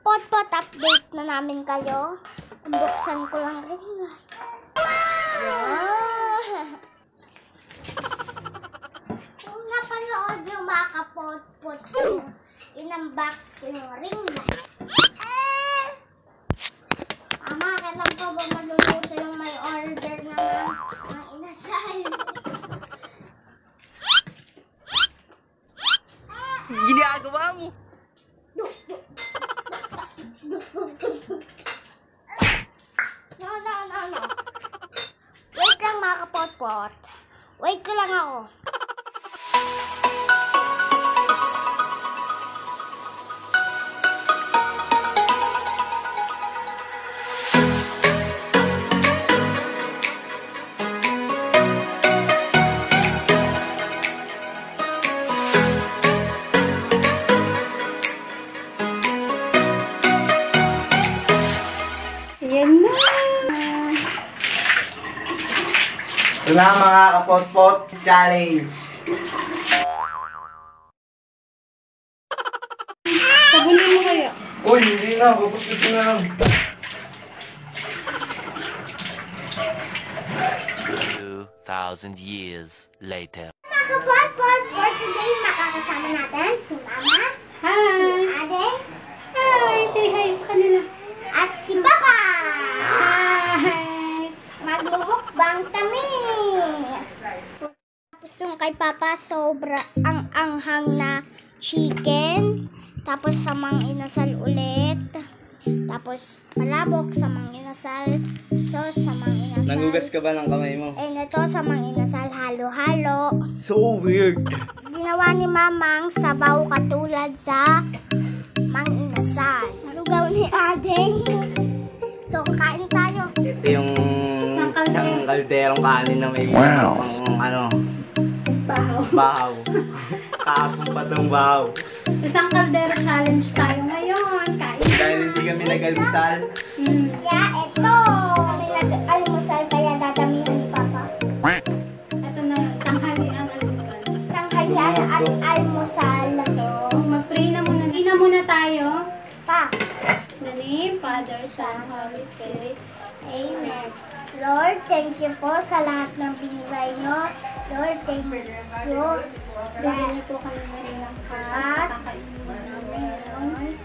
Pot-pot update na namin kayo. Buksan ko lang rin. Kung napanood yung mga kapot-pot ko, in-unbox ko yung ring light. Ama, kailan pa ba maluluto yung may order na ng inasal? Ginagawa mo? No. Wait lang mga kapot-pot. Wait ko lang ako. Yan na. Ito na mga kapot-pot challenge. Sagunin mo kayo. Uy, hindi na. Pupustusin na lang. 2,000 years later. Mga kapot-pot, for today makakasama natin si Mama, Hi! si Ate, Hi! Say hi sa kanila. at si Papa. Hi! Maglumukbang kami. Tapos yung kay Papa, sobra ang anghang na chicken. Tapos samang inasal ulit. Tapos palabok, samang inasal. Sauce, samang inasal. Nagugas ka ba ng kamay mo? And ito, samang inasal, halo-halo. So weird. Ginawa ni Mamang sabaw katulad sa mang inasal. Lugaw ni Adeng. So, kain tayo. Ito yung Isang isang kalderong kanin na may pang bahaw. Kahapon pa itong bahaw. Isang kaldero challenge tayo ngayon. Kain. Dahil hindi kami nag-almusal. Kaya ito, kami nag-almusal kaya dadamihan ni Papa. Ito na, tanghali ang almusal. Tanghalian at almusal na to. Mag-pray na muna. Pray na muna tayo. Pa, In the name, Father, Son, Holy Spirit. amen. Lord, thank you po sa lahat ng binigay nyo. Lord, thank you. Bigyan niyo po kami ng lakas. Kakainin namin.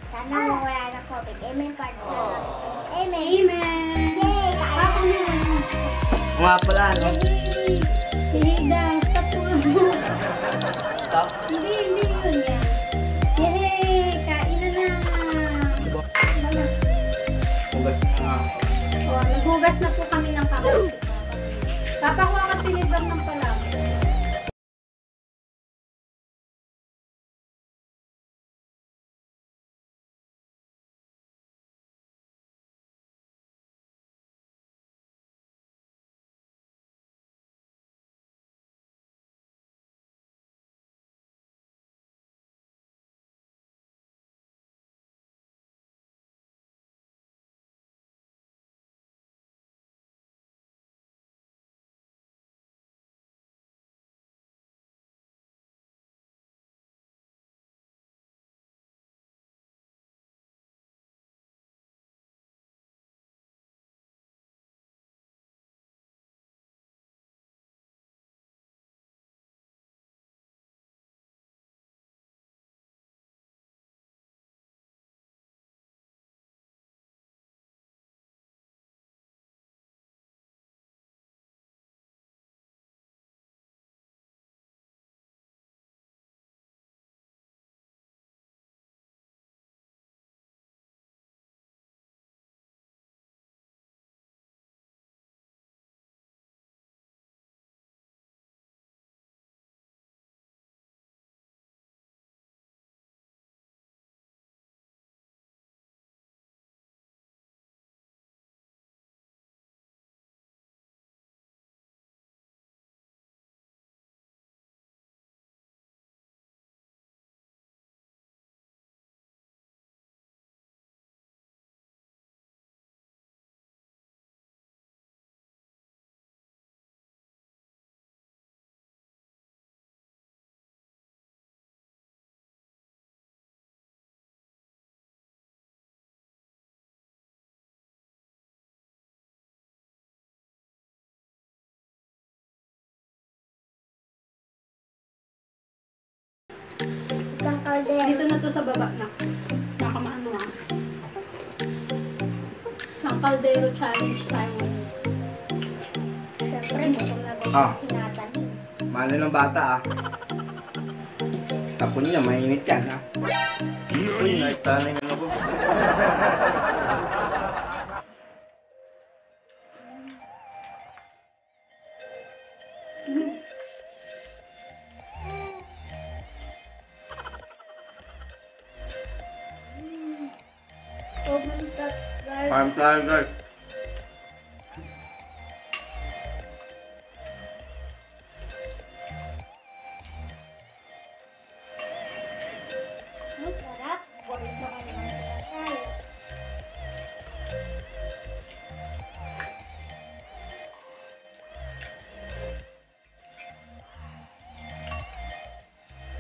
Sana mawala na COVID. Amen, Father. Amen. Amen! Yay! Ako na. Nga pala, no? Sinida, stop po. Stop. Hindi yun yan. Yay! Kain na na. Hugas nga. Oh, naghugas na po kami ng kamay. Papakuha ka sinibag ng palabok. Caldero. Dito na to sa baba na. Nakamaano ah. Isang Caldero challenge tayo. Siyempre, gutom na gutom Ah. si Natalie. Mano ng bata ah. Tapon niya, mainit yan ha. Uy, naitanay nga ako. Farm tayo guys. Ang sarap. Buhay pa kami ng inasal.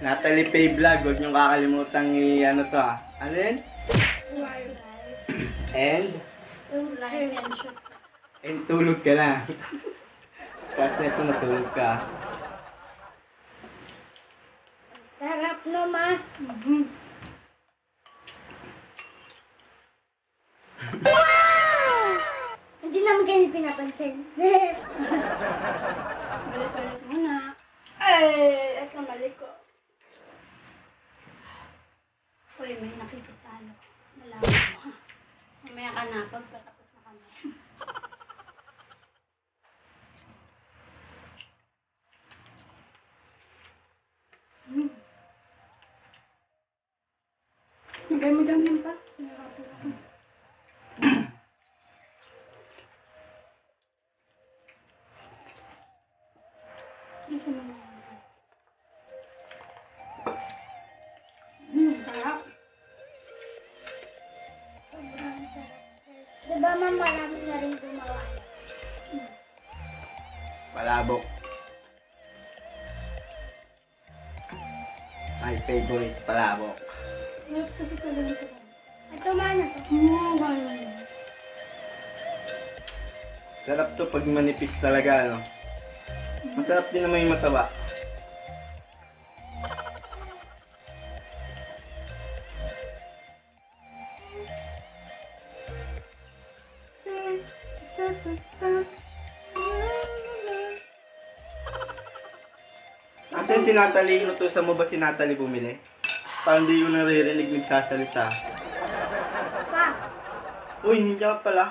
Natalie Pay Vlog, huwag niyong kakalimutang i-ano to ah. Ano yun? And? Live and shoot. And tulog ka na. Kasi ito natulog ka. Sarap naman. Hindi naman ganyan pinapansin. Balik-balik muna. Ay, ito mali ko. Uy, may nakikitalo. Nalaman mo. Mamaya ka na, pagkatapos na kami. Ang dami-dami pa. Sarap. Sobrang sarap. Diba ma'am, marami na rin gumawa. Palabok. My favorite palabok. Sarap kasi talaga ito. Ito man ito. Ganun. Sarap to pag manipis talaga, ano. Masarap din naman yung mataba. Asan si Natalie? Inutusan mo ba si Natalie bumili? Parang di ko naririnig nagsasalita. Pa. Uy, hindi ka pala.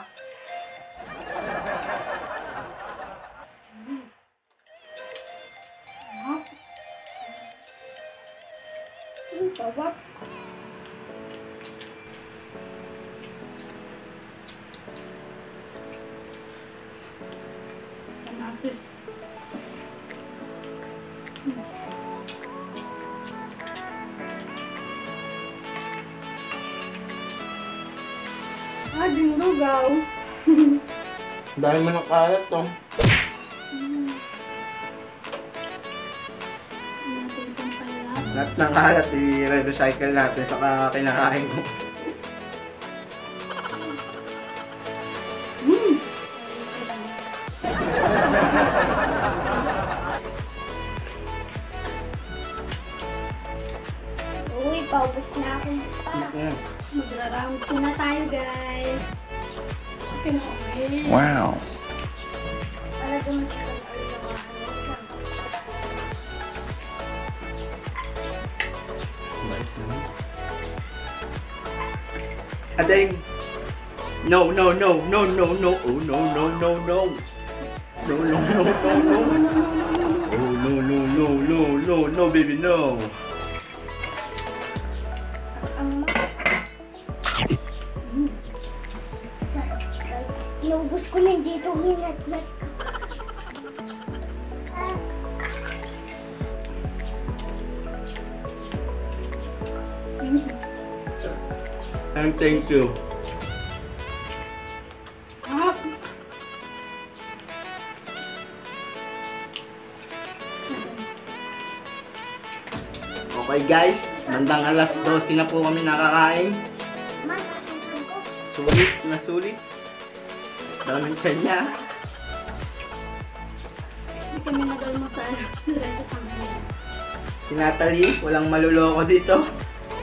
Ang sarap. Panasis. Ah, dinugaw. Dahil mo ng kalat to. Lahat ng kalat, i-recycle natin saka kinakain ko. Uy, paubos na ako. Pa. Magra-round ko na tayo, guys. Okay na okay. Wow. Talagang masarap ang gawa. Adeng! No, no, no, no, no, no, oh, no, no, no, no. No, no, no, no, no. Oh, no, no, no, no, no, no, baby, no. Ang sarap, guys. Naubos ko na dito. Hinat-nat ka. And thank you. Ah, Okay guys, bandang alas 12 na po kami nakakain. Man, asan ko? Sulit na sulit. Daming kanya. hindi kami nag-almusal. Diretso kami. Si Natalie, walang maluloko dito.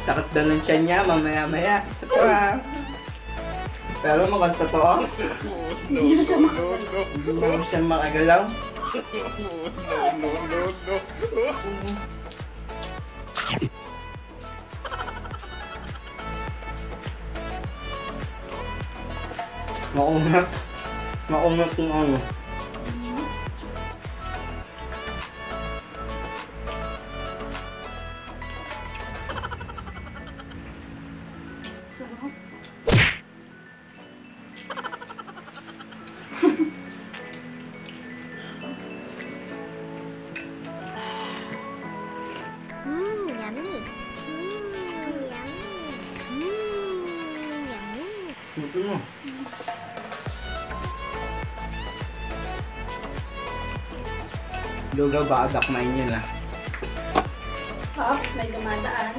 Sakit daw ng tiyan niya, mamaya-maya. Ito ah. Pero mukhang totoo. Hindi naman siya makagalaw. Maungat. Maungat yung ano. Yummy. Yummy. Ito mo. Lugaw ba dakmain yun ah. May dumadaan.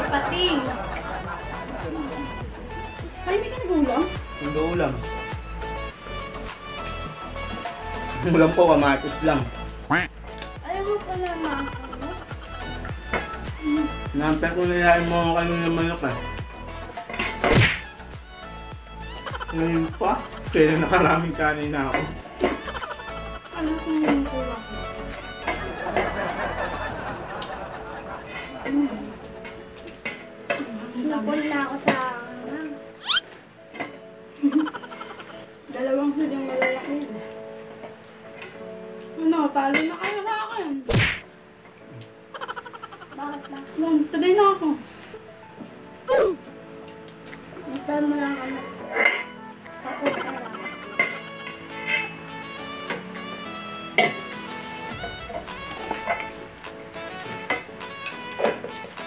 Pating. Ay, hindi ka nagulang? Hindi ulam. Ulam po, kamatis lang. Ayaw mo pala ma. Nampet ko nilain mo ang kanina manok ah. Ngayon pa, kaya nakaraming kanina ako. Ano kung yung kulang? Napol na ako sa Dalawang silang malalaki. Ano, talo na kayo sa akin. Bakit na? Lang, tuloy na ako. Nagtan mo lang ano. Tapos na lang.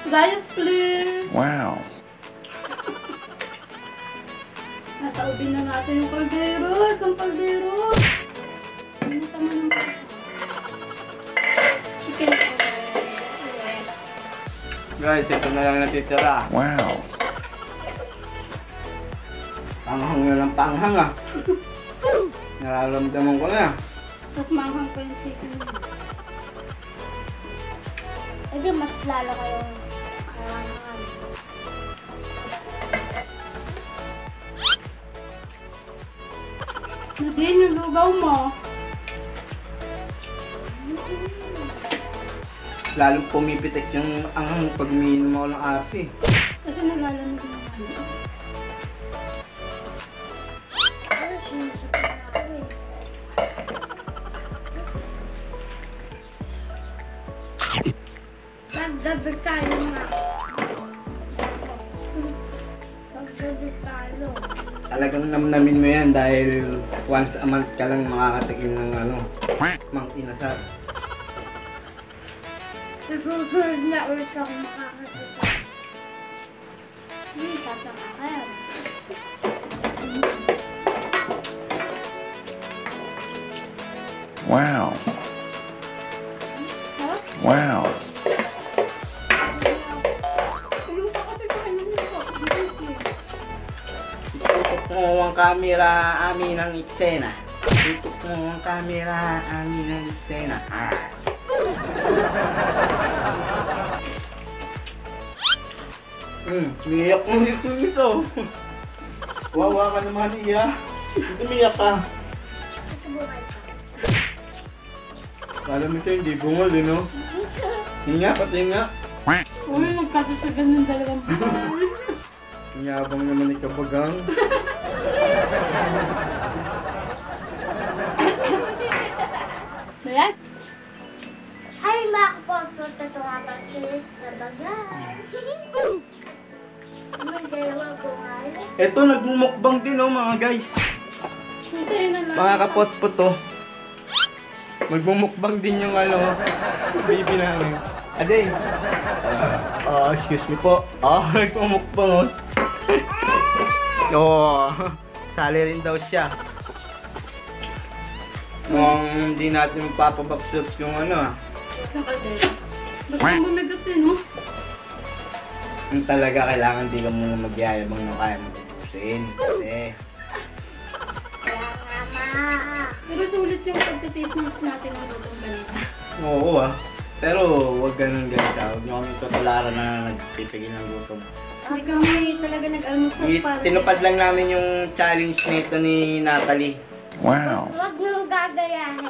Guys, please. Wow. Nataobi na natin yung kaldero. Isang kaldero. Ano tama ng chicken. Guys, ito na lang natitira. Wow. Panghang na lang panghang ah. Nararamdaman ko na. Tapos manghang pa yung chicken. Eh di mas lalo kayong karangan. Nadine, yung lugaw mo. Lalong pumipitik yung anghang pag umiinom ako ng ate. Kasi nalalamig na naman. Ay, sinisip na ako eh. Magdabig tayo nga. Magdabig tayo. Talagang namnamin mo yan dahil once a month ka lang makakatikim ng ano, mang inasal. Susunod na ulit ako makakasita. Hindi, tatakakan. Wow. Ha? Wow. Lupa kasi sa kanya lupa. Tutok mo ang camera amin ng eksena. Tutok mo ang camera amin ng eksena. Umiyak mo dito nito. Wawa ka naman iya. Umiyak ka. Subukan ka. Alam mo ito, hindi bungol eh, no? Hinga, pati nga. Uy, magkakasagan ng dalawang pangalan. Yabang naman ni Kabagang. Ayan. Ay, makapagpunta ito nga pa siya sa bagay. May dalawa ko nga yun. Ito, nagmumukbang din, oh, mga guys. Hintayin na lang. Mga kapot-pot, oh. Magmumukbang din yung ano, baby namin. Ade. Excuse me po. Nagmumukbang, oh. Oo. Sali rin daw siya. Kung hindi natin magpapabaksot yung ano, Sa kaldero. Ba't ang bumigat eh, no? yung talaga kailangan di ka muna magyayabang na kaya mo tubusin. Kasi, Kaya nga, ma. Pero sulit yung pagka-face mask natin ng lutong ganito. oo ah. Pero huwag ganun guys. Huwag nyo kami tutularan na nagpipigil ng gutom. Hindi kami talaga nag-almusal para. Tinupad lang namin yung challenge nito ni Natalie. Wow. Huwag niyong gagayahin.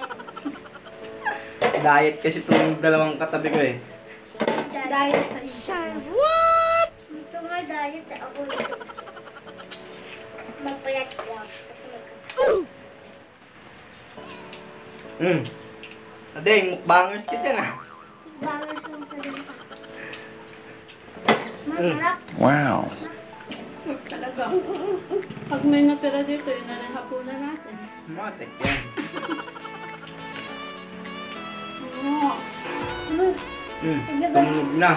Diet kasi itong dalawang katabi ko eh. Diet sa What? Ito nga diet. Ako magpayat lang. Adeng, mukbangers kita na. Bangers yung salita. Masarap. Wow. talaga. Pag may natira dito, yun na rin hapunan natin. Matik yan. Oo. Tumunog na.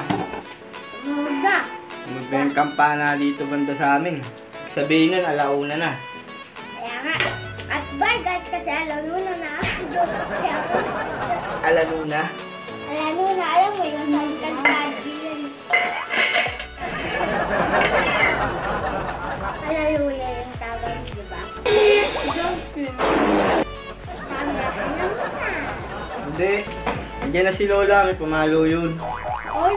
Tumunog na. Tumunog na yung kampana dito banda sa amin. Sabihin nun, alauna na. Kaya nga. At bye guys, kasi alaluna na ako doon. Kaya ako. Alaluna? Alaluna, alam mo yung kantadi yun. Alaluna yung tawag, di ba? Tama, alaluna. Hindi. Andiyan na si Lola, may pumalo yun. Oy!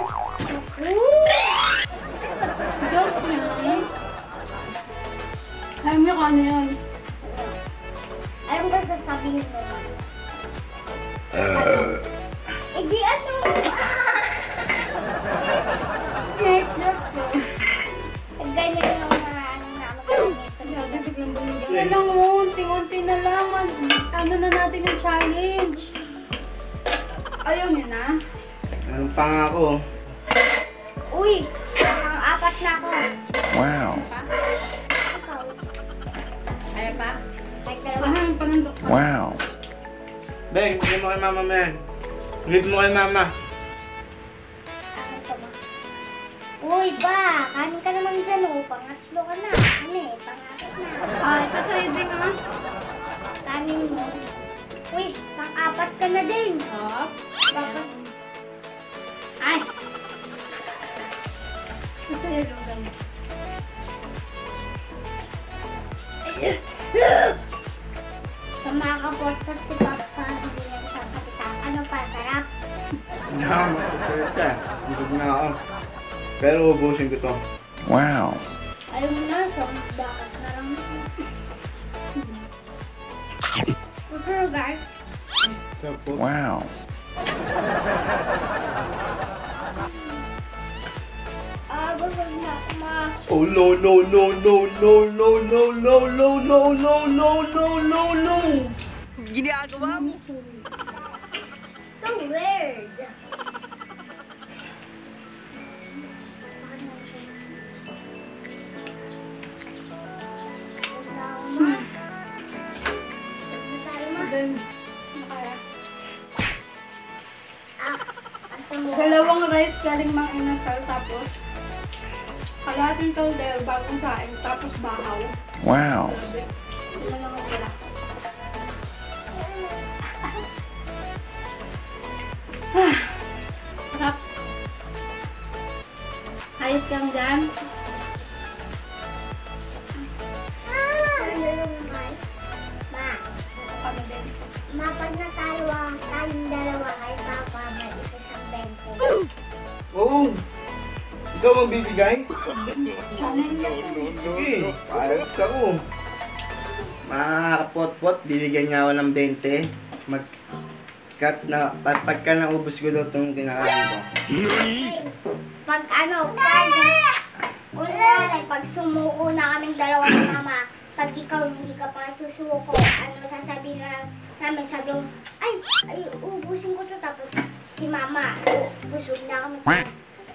Alam niyo kung ano yun? Alam ba sasabihin mo? Eh di ano? Ganyan yung mga ano namin. Ano lang mo, unti-unti na lang. Ano na natin yung challenge. Ayaw niyo na? Anong pangako? Uy! Pang-apat na ako. Wow. Ikaw. Ayaw pa? Ay, dalawa. Parang panundok pa. Wow. Beng, hindi mo kay mama mo yan. Leave mo kay mama. Ano to ba? Uy, ba? Kanin ka naman dyan, oh. Pangatlo ka na. Ano eh? Pangatlo na. Ah, ito sa'yo din ah. Kanin mo. Uy, pang-apat ka na din. Hop. Bakit? Ay! Ito sa'yo yung ganyan. Sa mga kapotkat si Papa, hindi niya sasalita. Ano pa, sarap? Hindi ako magsasalita. Busog na ako. Pero ubusin ko to. Wow. Alam mo na, so dapat na lang. Okay, guys. So, po. Wow. Busog na ako, ma. Oh no no no no no no no no no no no no no no no. Ginagawa mo? So weird. Then, Dalawang dalawang rice galing mang inasal, tapos kalahating kalder, bagong saing, tapos bahaw. Wow. Yun na naman sila. Sarap. Ayos kang dyan. Ano din? Mapag na tayong dalawa kay Papa, may isa siyang 20. Oo. Ikaw magbibigay? Challenge. Sige. Parang ako. Makakapot-pot, bibigyan niya ako ng 20. Mag-cut na, pagka naubos ko daw itong kinakain ko. Pag pag sumuko na kaming dalawa ni Mama, pag ikaw hindi ka pa susuko, ano sasabihin na namin, sabi yung, ay, ubusin ko to, tapos si Mama, busog na kami,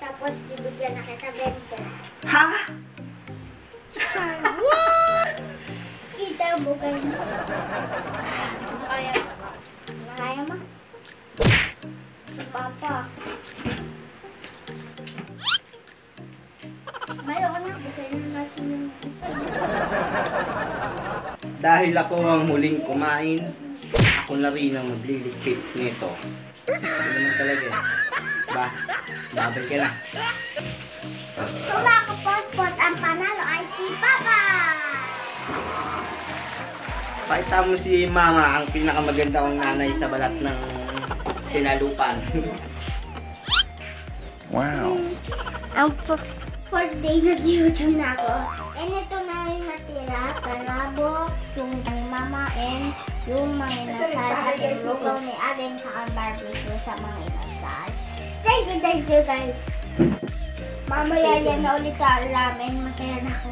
tapos bibigyan na kita 20. Ha? Kita yung bugay mo. Kaya. Nakaya mo? Si Papa. Mayo ka na, bugay na natin yung Dahil ako ang huling kumain, ako na rin ang magliligpit nito. Ano naman talaga eh. Ba? Babay ka na. So mga kapot-pot, ang panalo ay si Papa! Pakita mo si Mama, ang pinakamaganda kong nanay sa balat ng sinalupan. Wow. Ang fourth day nag-YouTube na ako. And ito na yung natira. Palabok, yung kay mama, and yung mga inasal at yung lugaw ni Aden sa barbecue sa mga inasal. Thank you guys. Mamaya yan na ulit sa alamin. Masaya na ako.